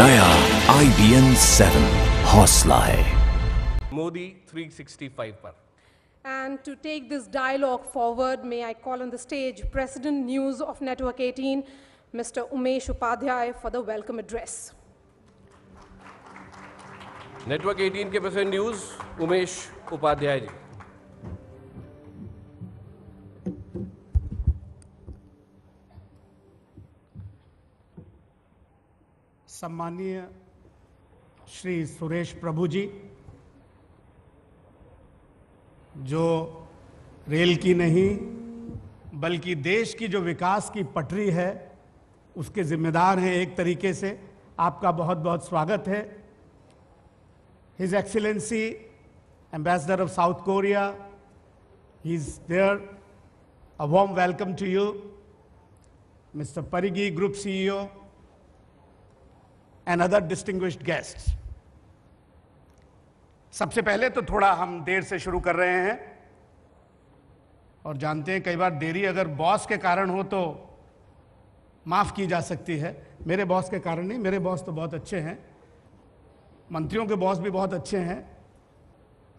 नया IBN 7 हौसला है मोदी 365 पर। And to take this dialogue forward, may I call on the stage President News of Network 18, Mr. Umesh Upadhyay, for the welcome address. Network 18 के president news Umesh Upadhyay ji. सम्मानीय श्री सुरेश प्रभु जी, जो rail की नहीं बल्कि देश की जो विकास की पटरी है उसके जिम्मेदार हैं, एक तरीके से आपका बहुत बहुत स्वागत है। His Excellency Ambassador of South Korea, he is there. A warm welcome to you. Mr. Parigi, Group CEO, and other distinguished guests. सबसे पहले तो थोड़ा हम देर से शुरू कर रहे हैं और जानते हैं कई बार देरी अगर बॉस के कारण हो तो माफ की जा सकती है। मेरे बॉस के कारण नहीं, मेरे बॉस तो बहुत अच्छे हैं, मंत्रियों के बॉस भी बहुत अच्छे हैं।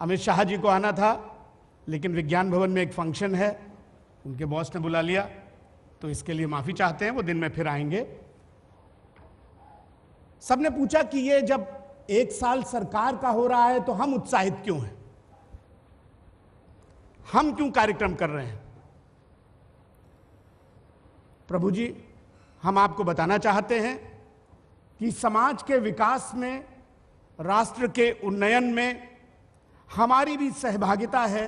अमित शाह जी को आना था लेकिन विज्ञान भवन में एक फंक्शन है, उनके बॉस ने बुला लिया, तो इसके लिए माफी चाहते हैं, वो दिन में फिर आएंगे। सबने पूछा कि ये जब एक साल सरकार का हो रहा है तो हम उत्साहित क्यों हैं, हम क्यों कार्यक्रम कर रहे हैं। प्रभु जी, हम आपको बताना चाहते हैं कि समाज के विकास में, राष्ट्र के उन्नयन में हमारी भी सहभागिता है,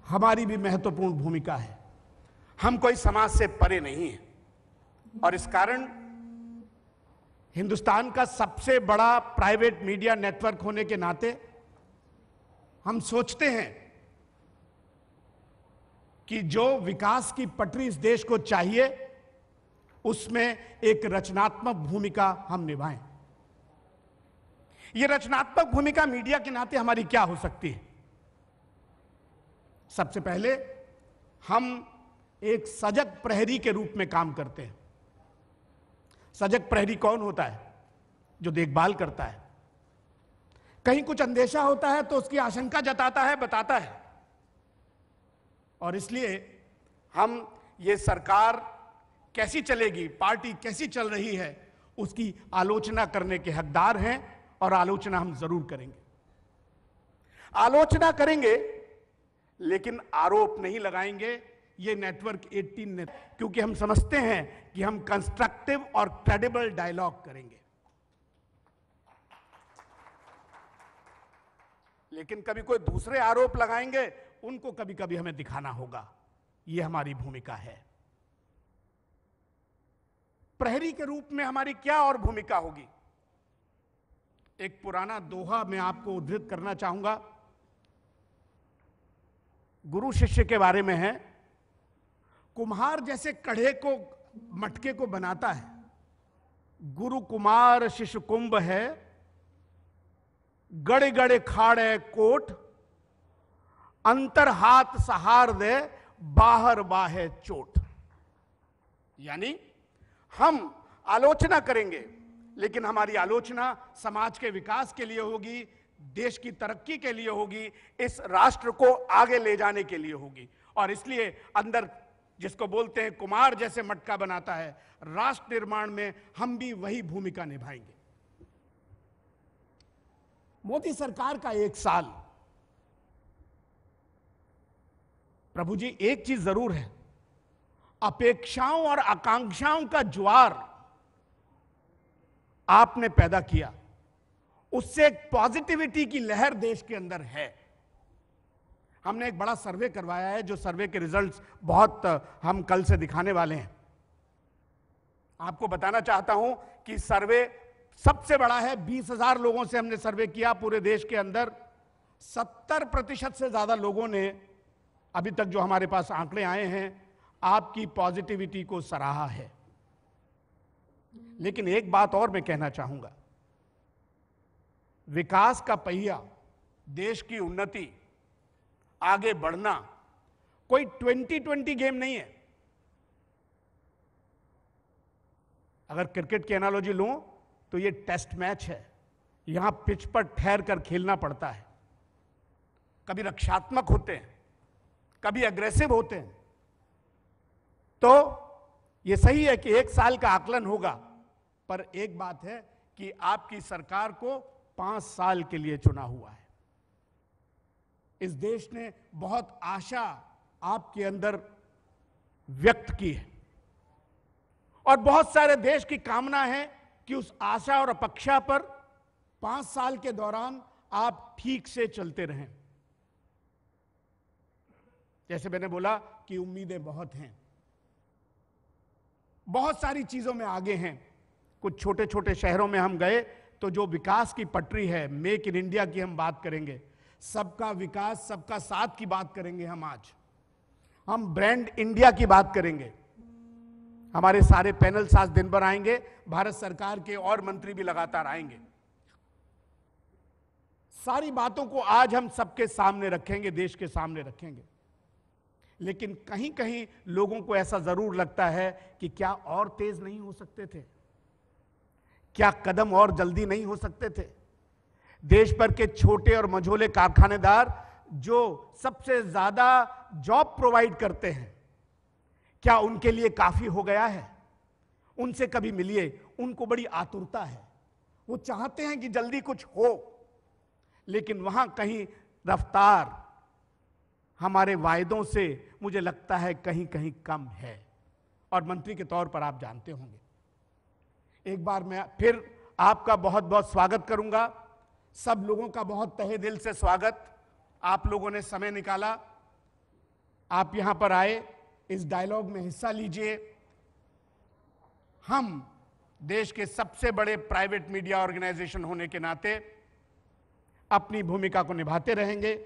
हमारी भी महत्वपूर्ण भूमिका है। हम कोई समाज से परे नहीं है और इस कारण हिंदुस्तान का सबसे बड़ा प्राइवेट मीडिया नेटवर्क होने के नाते हम सोचते हैं कि जो विकास की पटरी इस देश को चाहिए उसमें एक रचनात्मक भूमिका हम निभाएं। यह रचनात्मक भूमिका मीडिया के नाते हमारी क्या हो सकती है। सबसे पहले हम एक सजग प्रहरी के रूप में काम करते हैं। सजग प्रहरी कौन होता है? जो देखभाल करता है। कहीं कुछ अंदेशा होता है तो उसकी आशंका जताता है, बताता है। और इसलिए हम ये सरकार कैसी चलेगी, पार्टी कैसी चल रही है, उसकी आलोचना करने के हकदार हैं और आलोचना हम जरूर करेंगे। आलोचना करेंगे लेकिन आरोप नहीं लगाएंगे। ये नेटवर्क 18 ने, क्योंकि हम समझते हैं कि हम कंस्ट्रक्टिव और क्रेडिबल डायलॉग करेंगे। लेकिन कभी कोई दूसरे आरोप लगाएंगे, उनको कभी कभी हमें दिखाना होगा। ये हमारी भूमिका है। प्रहरी के रूप में हमारी क्या और भूमिका होगी? एक पुराना दोहा मैं आपको उद्धृत करना चाहूंगा, गुरु शिष्य के बारे में है। कुम्हार जैसे कढ़े को, मटके को बनाता है, गुरु कुमार शिष्य कुंभ है, गड़े गड़े खाड़े कोट, अंतर हाथ सहार दे, बाहर बाहे चोट। यानी हम आलोचना करेंगे लेकिन हमारी आलोचना समाज के विकास के लिए होगी, देश की तरक्की के लिए होगी, इस राष्ट्र को आगे ले जाने के लिए होगी। और इसलिए अंदर जिसको बोलते हैं कुमार जैसे मटका बनाता है, राष्ट्र निर्माण में हम भी वही भूमिका निभाएंगे। मोदी सरकार का एक साल, प्रभु जी एक चीज जरूर है, अपेक्षाओं और आकांक्षाओं का ज्वार आपने पैदा किया, उससे एक पॉजिटिविटी की लहर देश के अंदर है। हमने एक बड़ा सर्वे करवाया है, जो सर्वे के रिजल्ट्स बहुत हम कल से दिखाने वाले हैं। आपको बताना चाहता हूं कि सर्वे सबसे बड़ा है। 20,000 लोगों से हमने सर्वे किया पूरे देश के अंदर। 70% से ज्यादा लोगों ने अभी तक जो हमारे पास आंकड़े आए हैं, आपकी पॉजिटिविटी को सराहा है। लेकिन एक बात और मैं कहना चाहूंगा, विकास का पहिया, देश की उन्नति, आगे बढ़ना कोई 2020 गेम नहीं है। अगर क्रिकेट की एनालॉजी लूं तो ये टेस्ट मैच है, यहां पिच पर ठहर कर खेलना पड़ता है। कभी रक्षात्मक होते हैं, कभी अग्रेसिव होते हैं। तो ये सही है कि 1 साल का आकलन होगा, पर एक बात है कि आपकी सरकार को 5 साल के लिए चुना हुआ है। इस देश ने बहुत आशा आपके अंदर व्यक्त की है और बहुत सारे देश की कामना है कि उस आशा और अपेक्षा पर 5 साल के दौरान आप ठीक से चलते रहें। जैसे मैंने बोला कि उम्मीदें बहुत हैं, बहुत सारी चीजों में आगे हैं। कुछ छोटे छोटे शहरों में हम गए तो जो विकास की पटरी है, मेक इन इंडिया की हम बात करेंगे, सबका विकास सबका साथ की बात करेंगे। हम ब्रांड इंडिया की बात करेंगे। हमारे सारे पैनल्स आज दिन भर आएंगे, भारत सरकार के और मंत्री भी लगातार आएंगे। सारी बातों को आज हम सबके सामने रखेंगे, देश के सामने रखेंगे। लेकिन कहीं कहीं लोगों को ऐसा जरूर लगता है कि क्या और तेज नहीं हो सकते थे, क्या कदम और जल्दी नहीं हो सकते थे। देश भर के छोटे और मझोले कारखानेदार जो सबसे ज्यादा जॉब प्रोवाइड करते हैं, क्या उनके लिए काफी हो गया है? उनसे कभी मिलिए, उनको बड़ी आतुरता है, वो चाहते हैं कि जल्दी कुछ हो, लेकिन वहां कहीं रफ्तार हमारे वायदों से मुझे लगता है कहीं कहीं कम है। और मंत्री के तौर पर आप जानते होंगे। एक बार मैं फिर आपका बहुत बहुत स्वागत करूंगा, सब लोगों का बहुत तहे दिल से स्वागत। आप लोगों ने समय निकाला, आप यहां पर आए, इस डायलॉग में हिस्सा लीजिए। हम देश के सबसे बड़े प्राइवेट मीडिया ऑर्गेनाइजेशन होने के नाते अपनी भूमिका को निभाते रहेंगे।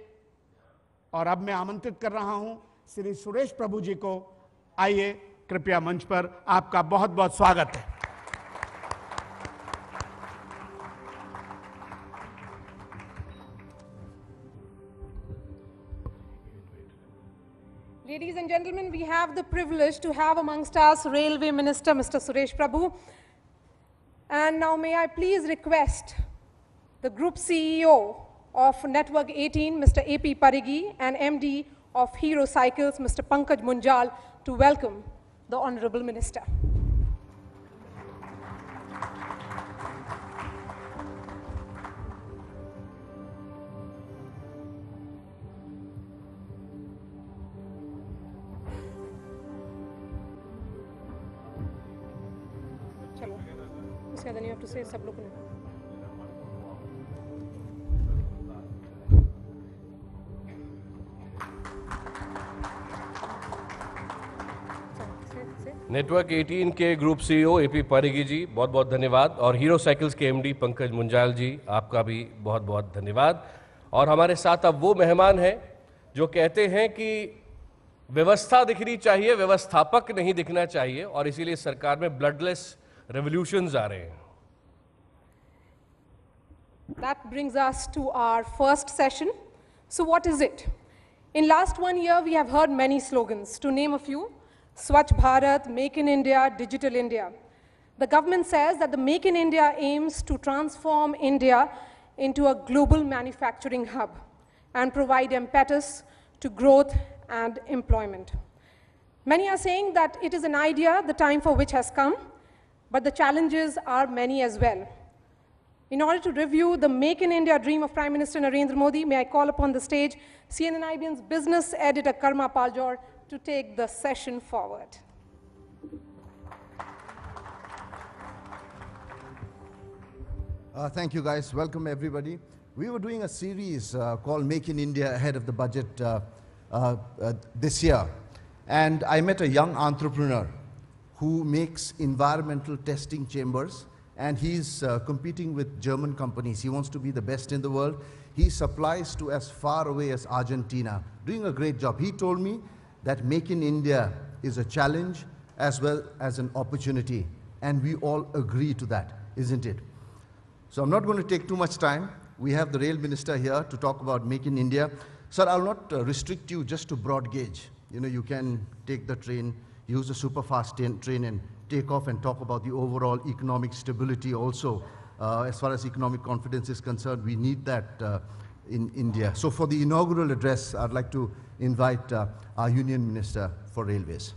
और अब मैं आमंत्रित कर रहा हूं श्री सुरेश प्रभु जी को। आइए कृपया मंच पर, आपका बहुत बहुत स्वागत है। Ladies and gentlemen, we have the privilege to have amongst us Railway Minister Mr. Suresh Prabhu. And now may I please request the Group CEO of Network 18, Mr. A.P. Parigi, and MD of Hero Cycles, Mr. Pankaj Munjal, to welcome the Honorable Minister. चलो, उसके बाद you have to say सब लोगों ने। Network 18 के group CEO AP पारिगी जी, बहुत बहुत धन्यवाद। और हीरो साइकिल्स के एमडी पंकज मुंजाल जी, आपका भी बहुत बहुत धन्यवाद। और हमारे साथ अब वो मेहमान हैं जो कहते हैं कि व्यवस्था दिखनी चाहिए, व्यवस्थापक नहीं दिखना चाहिए, और इसीलिए सरकार में ब्लडलेस रेवोल्यूशंस आ रहे हैं। That brings us to our first session. So what is it? In last 1 year, we have heard many slogans. To name a few: Swachh Bharat, Make in India, Digital India. The government says that the Make in India aims to transform India into a global manufacturing hub and provide impetus to growth and employment. Many are saying that it is an idea, the time for which has come, but the challenges are many as well. In order to review the Make in India dream of Prime Minister Narendra Modi, may I call upon the stage CNN-IBN's business editor Karma Paljor to take the session forward. Thank you guys, welcome everybody. We were doing a series called Make in India ahead of the budget this year. And I met a young entrepreneur who makes environmental testing chambers, and he's competing with German companies. He wants to be the best in the world. He supplies to as far away as Argentina, doing a great job. He told me that Make in India is a challenge as well as an opportunity, and we all agree to that, isn't it? So I'm not going to take too much time. We have the Rail Minister here to talk about Make in India. Sir, I'll not restrict you just to broad gauge. You know, you can take the train, use the super fast train and take off and talk about the overall economic stability also. As far as economic confidence is concerned, we need that in India. So for the inaugural address, I'd like to invite our Union Minister for Railways.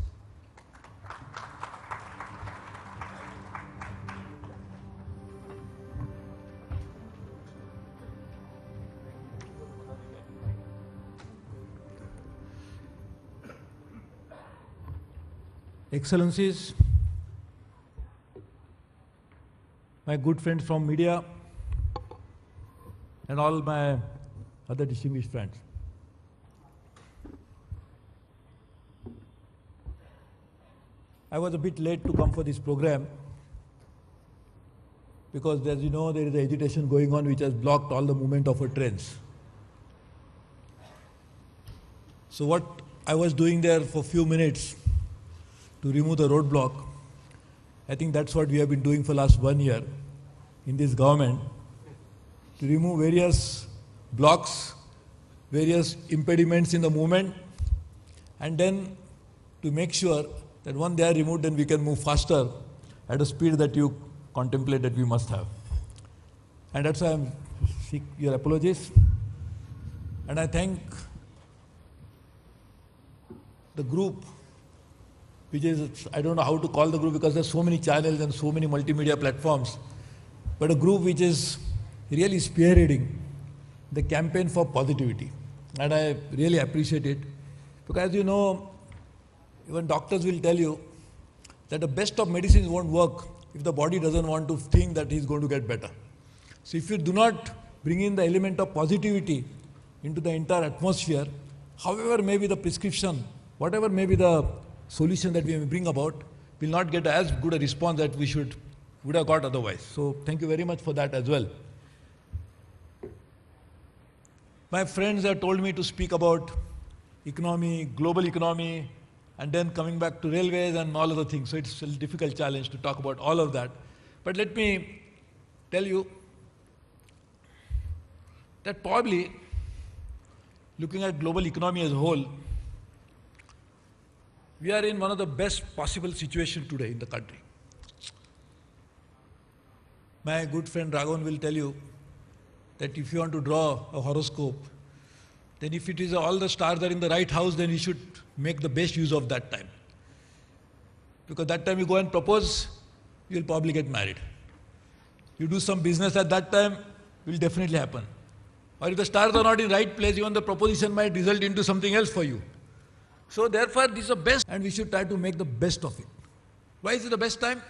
Excellencies, my good friends from media, and all my other distinguished friends. I was a bit late to come for this program because, as you know, there is agitation going on which has blocked all the movement of our trains. So what I was doing there for a few minutes to remove the roadblock, I think that's what we have been doing for the last 1 year in this government, to remove various blocks, various impediments in the movement, and then to make sure that when they are removed, then we can move faster at a speed that you contemplate that we must have. And that's why I seek your apologies. And I thank the group, which is, I don't know how to call the group because there's so many channels and so many multimedia platforms, but a group which is really spearheading the campaign for positivity. And I really appreciate it because, as you know, even doctors will tell you that the best of medicines won't work if the body doesn't want to think that he's going to get better. So if you do not bring in the element of positivity into the entire atmosphere, however may be the prescription, whatever may be the solution that we may bring about, will not get as good a response that we would have got otherwise. So thank you very much for that as well. My friends have told me to speak about economy, global economy, and then coming back to railways and all other things. So it's a difficult challenge to talk about all of that. But let me tell you that probably looking at global economy as a whole, we are in one of the best possible situations today in the country. My good friend Raghavan will tell you that if you want to draw a horoscope, then if it is all the stars are in the right house, then you should make the best use of that time. Because that time you go and propose, you will probably get married. You do some business at that time, it will definitely happen. Or if the stars are not in the right place, even the proposition might result into something else for you. So therefore, this is the best, and we should try to make the best of it. Why is it the best time?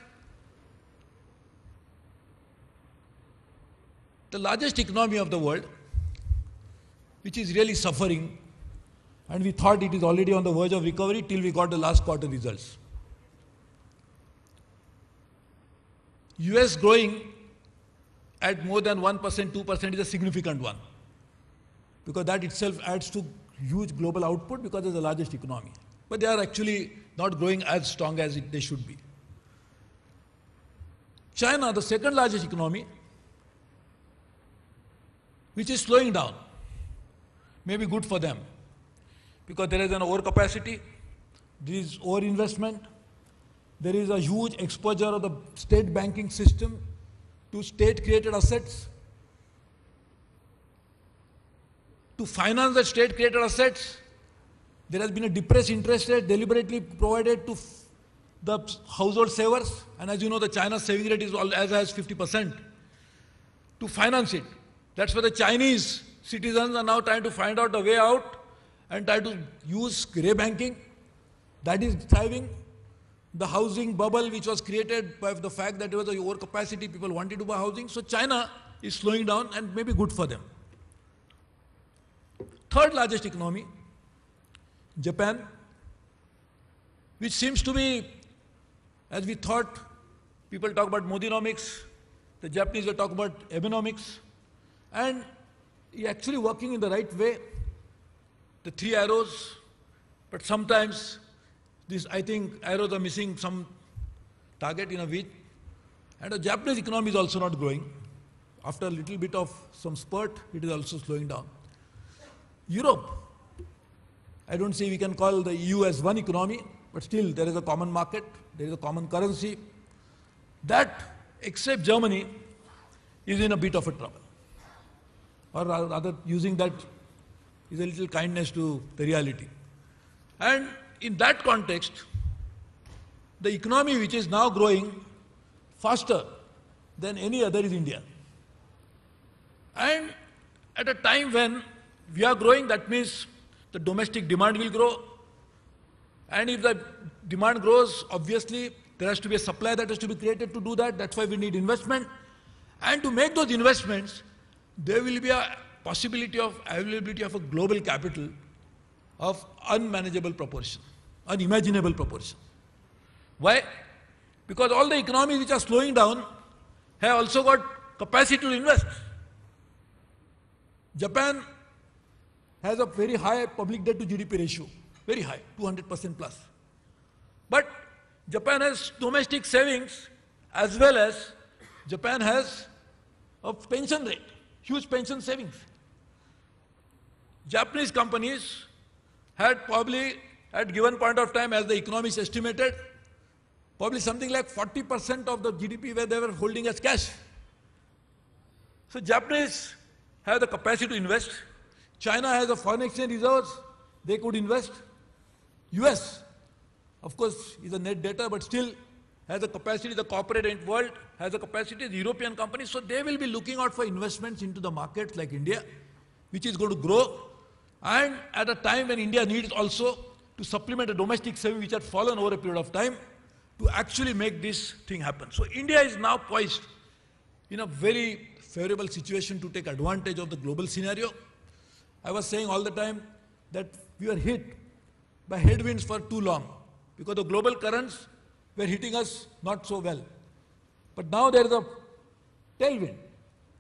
The largest economy of the world, which is really suffering, and we thought it is already on the verge of recovery till we got the last quarter results. US growing at more than 1%, 2% is a significant one, because that itself adds to huge global output because it's the largest economy. But they are actually not growing as strong as they should be. China, the second largest economy, which is slowing down, may be good for them because there is an overcapacity, there is overinvestment, there is a huge exposure of the state banking system to state-created assets. To finance the state-created assets, there has been a depressed interest rate deliberately provided to the household savers, and as you know, the China's saving rate is as high as 50%. To finance it, that's why the Chinese citizens are now trying to find out a way out and try to use grey banking. That is thriving. The housing bubble, which was created by the fact that there was a overcapacity, people wanted to buy housing. So China is slowing down and may be good for them. Third largest economy, Japan, which seems to be, as we thought, people talk about Modinomics, the Japanese will talk about Abenomics, and actually working in the right way, the three arrows, but sometimes I think arrows are missing some target in a week, and the Japanese economy is also not growing. After a little bit of some spurt, it is also slowing down. Europe, I don't say we can call the EU as one economy, but still there is a common market. there is a common currency. That, except Germany, is in a bit of a trouble. Or rather, using that is a little kindness to the reality. And in that context, the economy which is now growing faster than any other is India. And at a time when we are growing, that means the domestic demand will grow. And if the demand grows, obviously, there has to be a supply that has to be created to do that. That's why we need investment. And to make those investments, there will be a possibility of availability of a global capital of unmanageable proportion, unimaginable proportion. Why? Because all the economies which are slowing down have also got capacity to invest. Japan has a very high public debt to GDP ratio, very high, 200% plus. But Japan has domestic savings as well as Japan has a pension rate, huge pension savings. Japanese companies had probably, at given point of time, as the economists estimated, probably something like 40% of the GDP where they were holding as cash. So Japanese have the capacity to invest. China has the foreign exchange reserves, they could invest. US, of course, is a net debtor, but still has the capacity, the corporate world has the capacity, the European companies, so they will be looking out for investments into the markets like India, which is going to grow. And at a time when India needs also to supplement the domestic savings which had fallen over a period of time to actually make this thing happen. So India is now poised in a very favorable situation to take advantage of the global scenario. I was saying all the time that we were hit by headwinds for too long because the global currents were hitting us not so well. But now there is a tailwind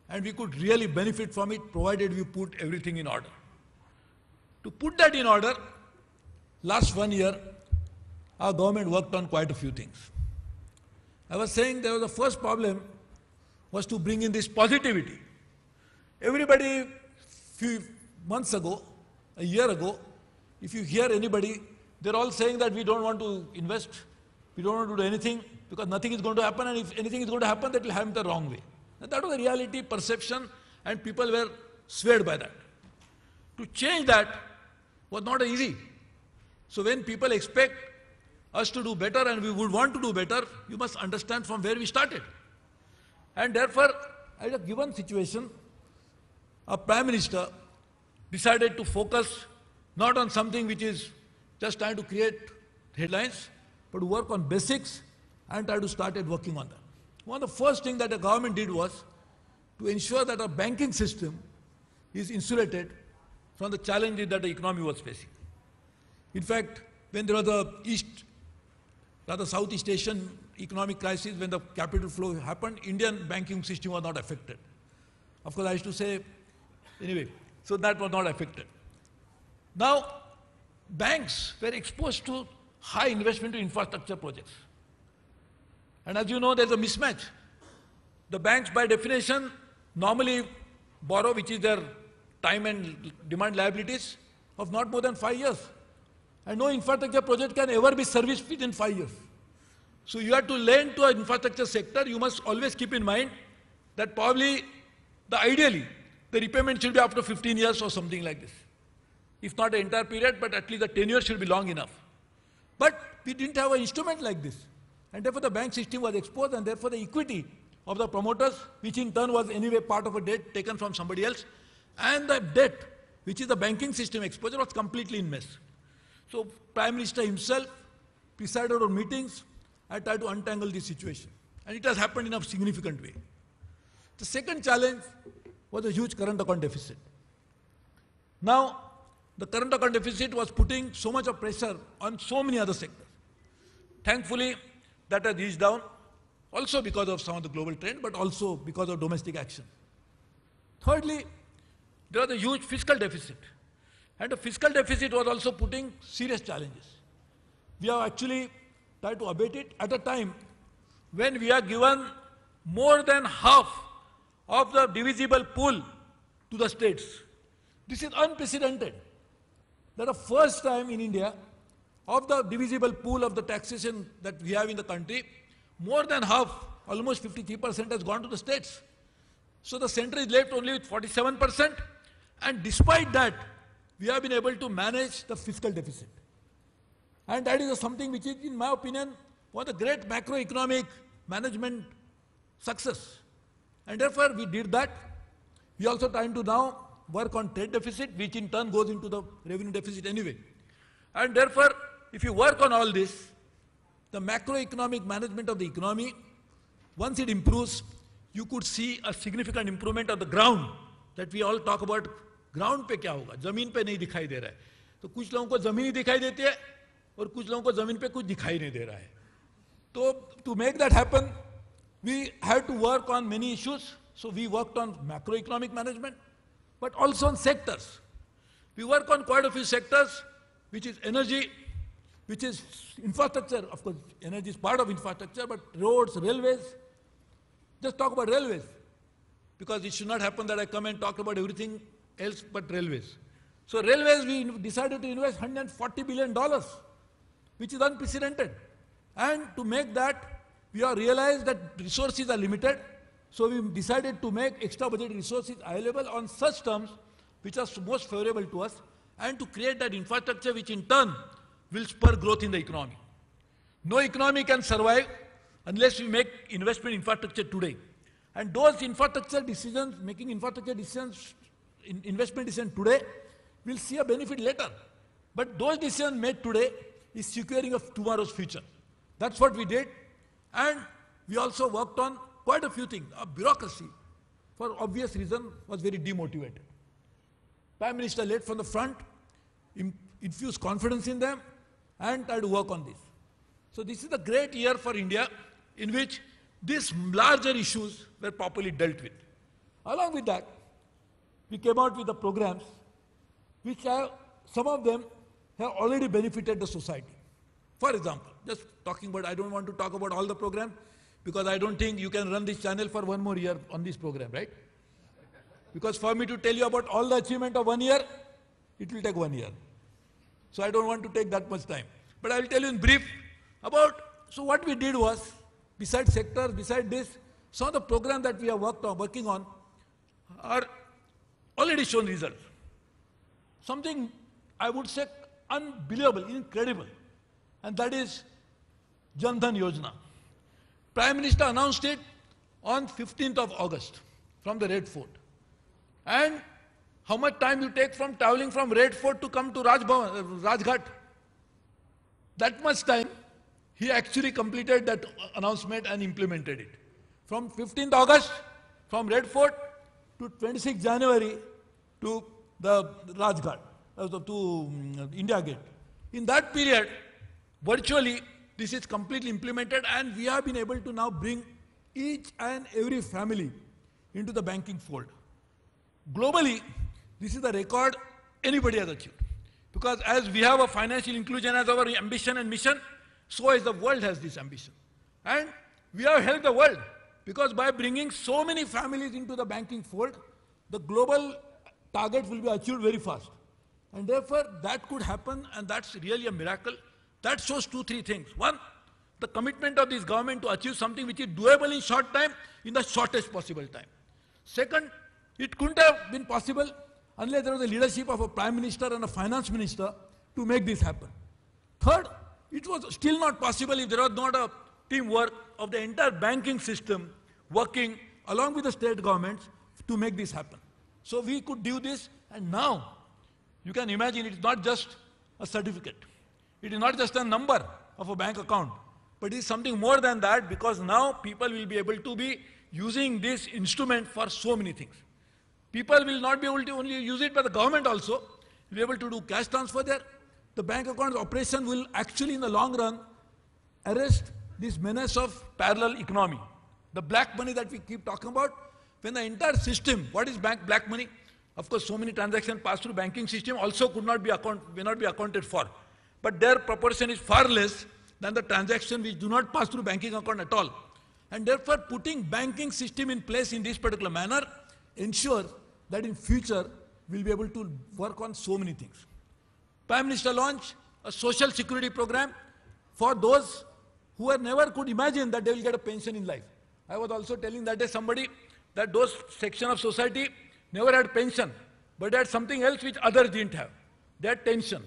and we could really benefit from it provided we put everything in order. To put that in order, last 1 year, our government worked on quite a few things. I was saying there was the first problem was to bring in this positivity. Everybody, few months ago, a year ago, if you hear anybody, they're all saying that we don't want to invest, we don't want to do anything because nothing is going to happen, and if anything is going to happen, that will happen the wrong way. And that was the reality, perception, and people were swayed by that. To change that was not easy. So when people expect us to do better and we would want to do better, you must understand from where we started. And therefore, at a given situation, a Prime Minister decided to focus not on something which is just trying to create headlines, but to work on basics and try to start working on that. One of the first things that the government did was to ensure that our banking system is insulated from the challenges that the economy was facing. In fact, when there was the Southeast Asian economic crisis, when the capital flow happened, Indian banking system was not affected. Of course, I used to say, anyway, so that was not affected. Now, banks were exposed to high investment in infrastructure projects. And as you know, there's a mismatch. The banks, by definition, normally borrow, which is their time and demand liabilities, of not more than 5 years. And no infrastructure project can ever be serviced within 5 years. So you have to lend to an infrastructure sector, you must always keep in mind that probably, ideally, the repayment should be after 15 years or something like this. If not the entire period, but at least the tenure should be long enough. But we didn't have an instrument like this. And therefore the bank system was exposed, and therefore the equity of the promoters, which in turn was anyway part of a debt taken from somebody else, and the debt, which is the banking system exposure, was completely in mess. So Prime Minister himself presided on meetings and tried to untangle this situation. And it has happened in a significant way. The second challenge was a huge current account deficit. Now, the current account deficit was putting so much of pressure on so many other sectors. Thankfully, that has eased down, also because of some of the global trend, but also because of domestic action. Thirdly, there was a huge fiscal deficit. And the fiscal deficit was also putting serious challenges. We have actually tried to abate it at a time when we are given more than half of the divisible pool to the states. This is unprecedented. That the first time in India, of the divisible pool of the taxation that we have in the country, more than half, almost 53% has gone to the states. So the center is left only with 47%, and despite that, we have been able to manage the fiscal deficit. And that is something which is, in my opinion, one of the great macroeconomic management success. And therefore, we did that. We also trying to now work on trade deficit, which in turn goes into the revenue deficit anyway. And therefore, if you work on all this, the macroeconomic management of the economy, once it improves, you could see a significant improvement on the ground that we all talk about. Ground पे क्या होगा, जमीन पे नहीं दिखाई दे रहा है. तो कुछ लोगों को जमीन ही दिखाई देती है और कुछ लोगों को जमीन पे कुछ दिखाई नहीं दे रहा है. तो to make that happen, we had to work on many issues. So we worked on macroeconomic management, but also on sectors. We work on quite a few sectors, which is energy, which is infrastructure. Of course, energy is part of infrastructure, but roads, railways. Just talk about railways, because it should not happen that I come and talk about everything else but railways. So railways, we decided to invest $140 billion, which is unprecedented. And to make that, we have realized that resources are limited. So we decided to make extra budget resources available on such terms which are most favorable to us, and to create that infrastructure which in turn will spur growth in the economy. No economy can survive unless we make investment infrastructure today. And those infrastructure decisions, making infrastructure decisions, investment decisions today, will see a benefit later. But those decisions made today is securing of tomorrow's future. That's what we did. And we also worked on quite a few things. Our bureaucracy, for obvious reason, was very demotivated. Prime Minister led from the front, infused confidence in them, and tried to work on this. So this is a great year for India, in which these larger issues were properly dealt with. Along with that, we came out with the programs which have, some of them have already benefited the society. For example, just talking about, I don't want to talk about all the programs, because I don't think you can run this channel for one more year on this program, right? Because for me to tell you about all the achievement of 1 year, it will take 1 year. So I don't want to take that much time. But I will tell you in brief about, so what we did was, besides sectors, besides this, some of the programs that we are working on are already shown results. Something I would say unbelievable, incredible, and that is Jan Dhan Yojana. Prime Minister announced it on 15th of August from the Red Fort. And how much time you take from traveling from Red Fort to come to Rajghat? That much time, he actually completed that announcement and implemented it. From 15th August, from Red Fort to 26th January to the Rajghat, to India Gate. In that period, virtually, this is completely implemented, and we have been able to now bring each and every family into the banking fold. Globally, this is the record anybody has achieved. Because as we have a financial inclusion as our ambition and mission, so as the world has this ambition. And we have helped the world, because by bringing so many families into the banking fold, the global target will be achieved very fast. And therefore, that could happen, and that's really a miracle. That shows 2-3 things. One, the commitment of this government to achieve something which is doable in short time, in the shortest possible time. Second, it couldn't have been possible unless there was a leadership of a Prime Minister and a Finance Minister to make this happen. Third, it was still not possible if there was not a teamwork of the entire banking system working along with the state governments to make this happen. So we could do this, and now you can imagine it's not just a certificate. It is not just a number of a bank account, but it is something more than that, because now people will be able to be using this instrument for so many things. People will not be able to only use it, but the government also will be able to do cash transfer there. The bank account operation will actually in the long run arrest this menace of parallel economy. The black money that we keep talking about, when the entire system, what is black money? Of course, so many transactions pass through banking system also may not be accounted for. But their proportion is far less than the transactions which do not pass through banking account at all. And therefore, putting banking system in place in this particular manner ensures that in future we'll be able to work on so many things. Prime Minister launched a social security program for those who never could imagine that they will get a pension in life. I was also telling that day somebody that those section of society never had pension, but they had something else which others didn't have. They had tension.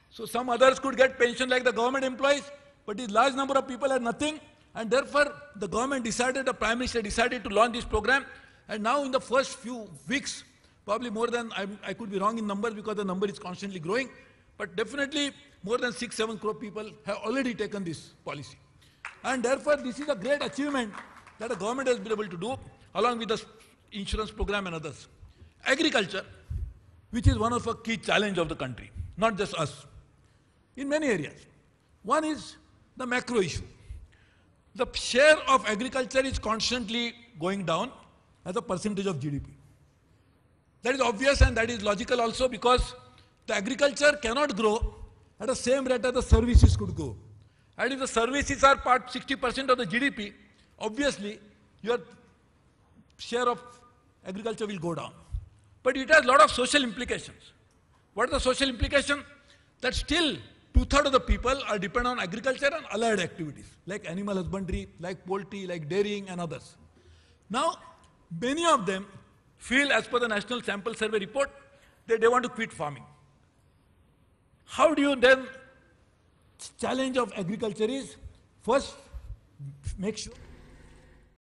So some others could get pension like the government employees, but this large number of people had nothing, and therefore the government decided, the Prime Minister decided to launch this program, and now in the first few weeks, probably more than, I could be wrong in numbers because the number is constantly growing, but definitely more than 6-7 crore people have already taken this policy. And therefore this is a great achievement that the government has been able to do along with the insurance program and others. Agriculture, which is one of the key challenges of the country, not just us, in many areas. One is the macro issue. The share of agriculture is constantly going down as a percentage of GDP. That is obvious and that is logical also, because the agriculture cannot grow at the same rate as the services could go. And if the services are 60% of the GDP, obviously your share of agriculture will go down. But it has a lot of social implications. What are the social implications? That still 2/3 of the people are dependent on agriculture and allied activities, like animal husbandry, like poultry, like dairying and others. Now, many of them feel, as per the National Sample Survey report, that they want to quit farming. How do you then, challenge of agriculture is, first, make sure